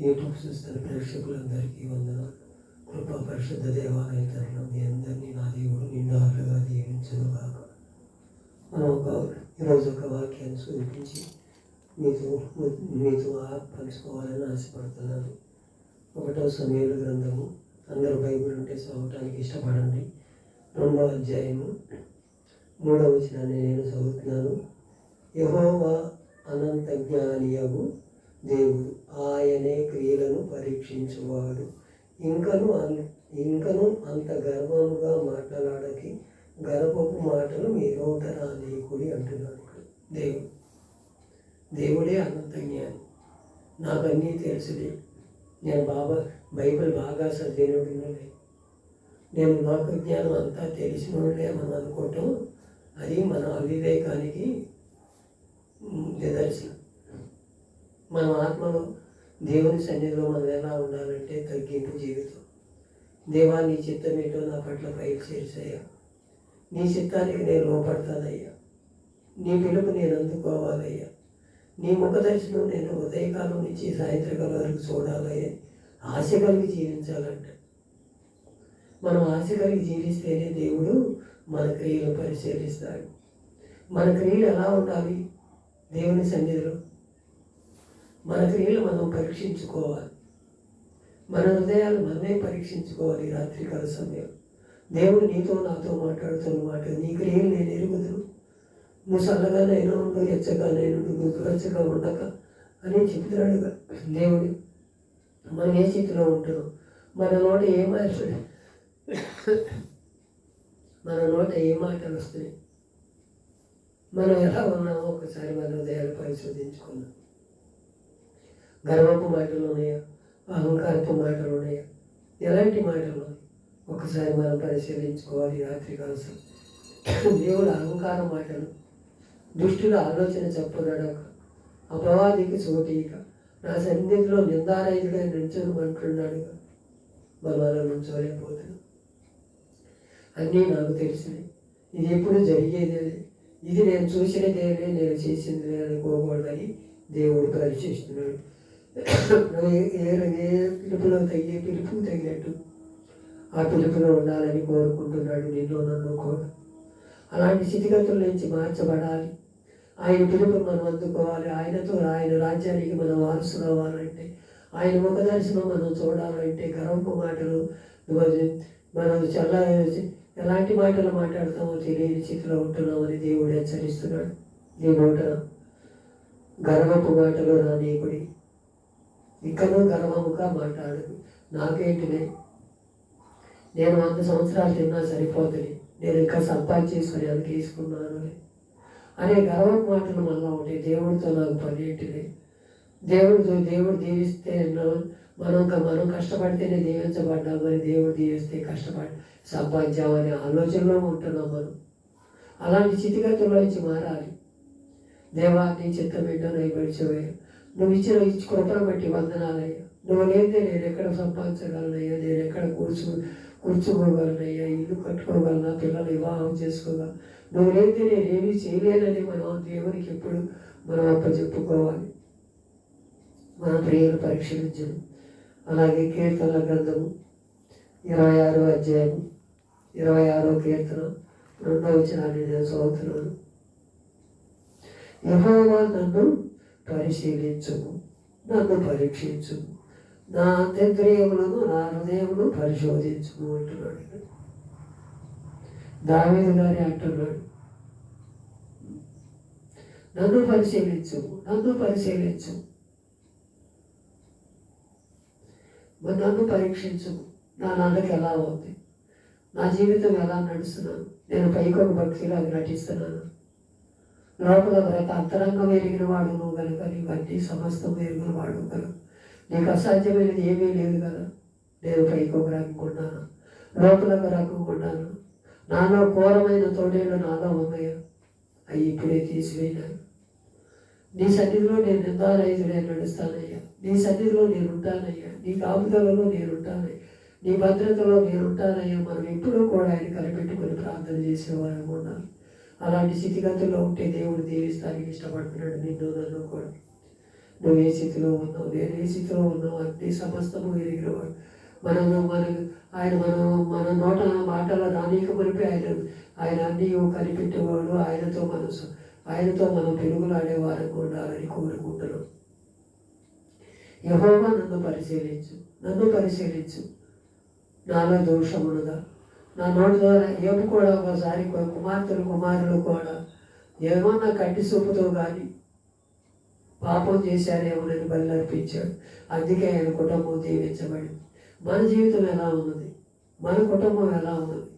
YouTube చూస్తున్న ప్రేక్షకులందరికీ వందనాలు. కృపా పరిశుద్ధ దేవాలయం తరఫున మీ అందరినీ నా దేవుడు నిండారుగా దీవించును గాక. మనం ఈరోజు ఒక వాక్యాన్ని చూపించి మీతో పంచుకోవాలని ఆశపడుతున్నాను. 1వ సమూయేలు గ్రంథము, అందరూ బైబిల్ ఉంటే చదవటానికి ఇష్టపడండి. 2వ అధ్యాయము 3వ వచనాన్ని నేను చదువుతున్నాను. యెహోవా అనంత జ్ఞానియగు దేవుడు, ఆయనే క్రియలను పరీక్షించువాడు. ఇంకను అంత గర్వముగా మాట్లాడకి గర్వపు మాటలు మీ నోట రానీయకుడి అంటున్నాడు. దేవుడే అనంత జ్ఞాని. నాకు అన్నీ తెలుసులే, నేను బైబిల్ బాగా చదివినోడినలే, నేను నాకు జ్ఞానం అంతా తెలిసినోడే మనం అనుకోవటం, అది మన అవివేకానికి నిదర్శనం. మన ఆత్మలో దేవుని సన్నిధిలో మనం ఎలా ఉండాలంటే తగ్గింపు జీవితం. దేవా, నీ చిత్తం ఏంటో నా పట్ల పైకి చేర్చయ్యా, నీ చిత్తానికి నేను లోపడతానయ్యా, నీ పిలుపు నేను అందుకోవాలయ్యా, నీ ముఖ దర్శనం నేను ఉదయకాలం నుంచి సాయంత్రకాలం వరకు చూడాలయ్యా. ఆశ కలిగి జీవించాలంట. మనం ఆశ కలిగి జీవిస్తేనే దేవుడు మన క్రియలు పరిశీలిస్తాడు. మన క్రియలు ఎలా ఉండాలి? దేవుని సన్నిధిలో మన క్రియలు మనం పరీక్షించుకోవాలి. మన హృదయాలు మనమే పరీక్షించుకోవాలి. రాత్రికాల సమయం దేవుడు నీతో నాతో మాట్లాడుతున్న మాట, నీ క్రియలు నేను ఎరుగుదును, నువ్వు చల్లగానైనా ఉండు, ఎచ్చగానైనా నువ్వు దురచ్చగా ఉండక అని చెప్తున్నాడుగా దేవుడు. మనం ఏ స్థితిలో ఉంటున్నాం? మన నోట ఏ మాటలు వస్తున్నాయి? మనం ఎలా ఉన్నామో ఒకసారి మన హృదయాలు పరిశోధించుకున్నాం. గర్వపు మాటలు ఉన్నాయా? అహంకారపు మాటలు ఉన్నాయా? ఎలాంటి మాటలు ఉన్నాయి? ఒకసారి మనం పరిశీలించుకోవాలి. రాత్రికాల దేవుడు అహంకార మాటలు, దుష్టుల ఆలోచన చెప్పనడక, అపవాదికి చోటీక, నా సన్నిధిలో నిందారహితుడై నిల్చోమంటున్నాడుగా. మనం అలా నుంచోలేకపోతున్నాం. అన్నీ నాకు తెలిసినవి, ఇది ఎప్పుడు జరిగేదే, ఇది నేను చూసినదేనే, నేను చేసింది అనుకోకూడదని దేవుడు పరీక్షిస్తున్నాడు. ఏ పిలుపులో పిలుపు తగినట్టు ఆ పిలుపులో ఉండాలని కోరుకుంటున్నాడు నిన్ను నన్ను కూడా. అలాంటి స్థితిగతుల నుంచి మార్చబడాలి. ఆయన పిలుపును మనం అందుకోవాలి. ఆయన రాజ్యానికి మనం వారసులు అవ్వాలంటే, ఆయన ముఖ దర్శనం మనం చూడాలంటే, గర్వపు మాటలు మనం ఎలాంటి మాటలు మాట్లాడతామో తెలియని స్థితిలో ఉంటున్నామని దేవుడు హెచ్చరిస్తున్నాడు. నీ నోట గర్వపు మాటలు రానీకుడి, ఇంకనూ గర్వముగా మాట్లాడదు. నాకేంటినే, నేను 100 సంవత్సరాలు తిన్నా సరిపోతుంది, నేను ఇంకా సంపాదించేసుకొని అది తీసుకున్నాను అనే గర్వపు మాటలు మనలో ఉంటాయి. దేవుడితో నాకు పని ఏంటిది? దేవుడు దీవిస్తే మనం కష్టపడితేనే దీవించబడ్డాం, మరి దేవుడు దీవిస్తే కష్టపడి సంపాదించామనే ఆలోచనలో ఉంటున్నాం మనం. అలాంటి స్థితిగతుల్లో నుంచి మారాలి. దేవా, నీ చిత్తం ఏంటో నైబడిచోవే, నువ్వు ఇచ్చిన కృపను బట్టి వందనాలయ్యా. నువ్వు లేదే నేను ఎక్కడ సంపాదించగలనయ్యా, నేను ఎక్కడ కూర్చోగలనయ్యా, ఇల్లు కట్టుకోగలనా, పిల్లలు వివాహం చేసుకోగలను, నువ్వు లేదే నేనేమీ చేయలేనని మనం దేవునికి ఎప్పుడు మనం అప్పచెప్పుకోవాలి. మన ప్రియులు పరీక్షించను. అలాగే కీర్తనల గ్రంథము 26వ అధ్యాయం 26వ కీర్తన 2వ వచనాన్ని నేను చదువుతున్నాను. యెహోవా నన్ను పరిశీలించుము, నన్ను పరీక్షించుము, నా అంతర్యములను నా హృదయమును పరిశోధించుము అంటున్నాడు. దావీదు గారి అంటున్నాడు, నన్ను పరిశీలించుము, నన్ను పరీక్షించుము, నా నాన్నకి ఎలా ఉంది, నా జీవితం ఎలా నడుస్తున్నాను, నేను పైకొక భక్తిలో అది నటిస్తున్నాను, లోపల ఒక అంతరంగం ఎరిగిన వాడు నువ్వు కనుక నీవన్నీ సమస్తం ఎరిగిన వాడు కనుక నీకు అసాధ్యమైనది ఏమీ లేదు కదా. నేను పైకి ఒక రకంగా ఉన్నాను, లోపల ఒక రకంగా ఉన్నాను, నాలో ఘోరమైన తోడేళ్ళు నాలో ఉన్నాయా, అవి ఇప్పుడే తీసివేయినాను. నీ సన్నిధిలో నేను నిందారహితుడే నడుస్తానయ్యా, నీ సన్నిధిలో నేను ఉంటానయ్యా, నీ కాపుదలలో నేను ఉంటానయ్యా, నీ భద్రతలో నేను ఉంటానయ్యా. మనం ఎప్పుడూ కూడా ఆయన కనిపెట్టుకొని ప్రార్థన చేసేవాళ్ళం ఉండాలి. అలాంటి స్థితిగతుల్లో ఉంటే దేవుడు దీవిస్తానికి ఇష్టపడుతున్నాడు నిన్ను నన్ను కూడా. నువ్వు ఏ స్థితిలో ఉన్నావు, నేను ఏ స్థితిలో ఉన్నావు అన్ని సమస్తము ఎరిగినవాడు. ఆయన మన నోట మాటల రానీక మునిపి ఆయన అన్నీ కనిపెట్టేవాడు. ఆయనతో మనం పెరుగులాడే వారికి ఉండాలని కోరుకుంటున్నాం. యెహోవా నన్ను పరిశీలించు నాలో దోషమున్నదా. నా నోటి ద్వారా ఏమి కూడా ఒకసారి కుమారులు కూడా ఏమన్నా కంటి చూపుతో కానీ పాపం చేశారేమోనని బలి అర్పించాడు. అందుకే ఆయన కుటుంబం దీవించబడింది. మన జీవితం ఎలా ఉన్నది, మన కుటుంబం ఎలా ఉన్నది,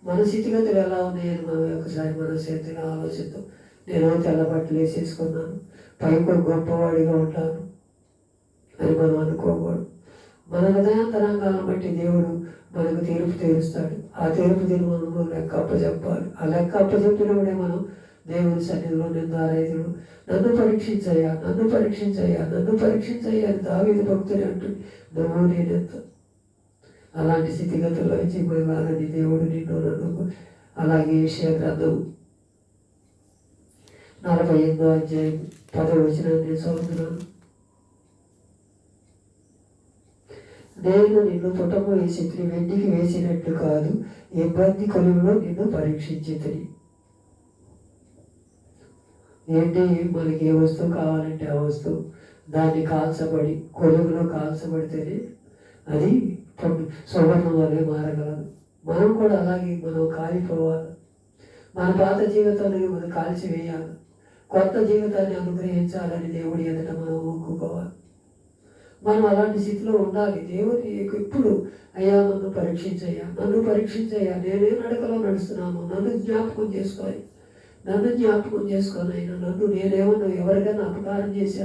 మన స్థితిగతులు ఎలా ఉన్నాయని మనం ఒకసారి మన చేతిగా ఆలోచిద్దాం. నేను తెల్ల బట్టలు వేసేసుకున్నాను, పైకి గొప్పవాడిగా ఉంటాను అని మనం అనుకోకూడదు. మన హృదయాంతరంగాలను బట్టి దేవుడు మనకు తీర్పు తీరుస్తాడు. ఆ తీర్పు మనం లెక్క అప్పచెప్పాలి. ఆ లెక్క అప్పచెప్పినప్పుడే మనం దేవుని సన్నిధిలో నిందారైతుడు నన్ను పరీక్షించయ్యా అని దావీదు భక్తుడు అంటుంది. నువ్వు నేనెంత అలాంటి స్థితిగతుల్లో పోవాలని దేవుడు నిన్ను నన్ను. అలాగే యెషయా గ్రంథం 48వ అధ్యాయం 10వ వచనాన్ని చదువుతున్నాను. నేను నిన్ను పుటము వేసి వెండికి వేసినట్లు కాదు, ఇబ్బంది కొలువులో నిన్ను పరీక్షించితిని. ఏంటి, మనకి ఏ వస్తువు కావాలంటే ఆ వస్తువు దాన్ని కాల్చబడి కొలువులో కాల్చబడితేనే అది సువర్ణం వల్లే మారగలదు. మనం కూడా అలాగే మనం కాలిపోవాలి. మన పాత జీవితాన్ని మనం కాల్చివేయాలి. కొత్త జీవితాన్ని అనుగ్రహించాలని దేవుడి ఎదుట మనం మొక్కుకోవాలి. మనం అలాంటి స్థితిలో ఉండాలి. దేవుని ఎప్పుడు అయ్యా నన్ను పరీక్షించయ్యా, నేనే నడకలో నడుస్తున్నాను, నన్ను జ్ఞాపకం చేసుకొని అయినా నన్ను నేనేమన్నా ఎవరికైనా అపకారం చేశాను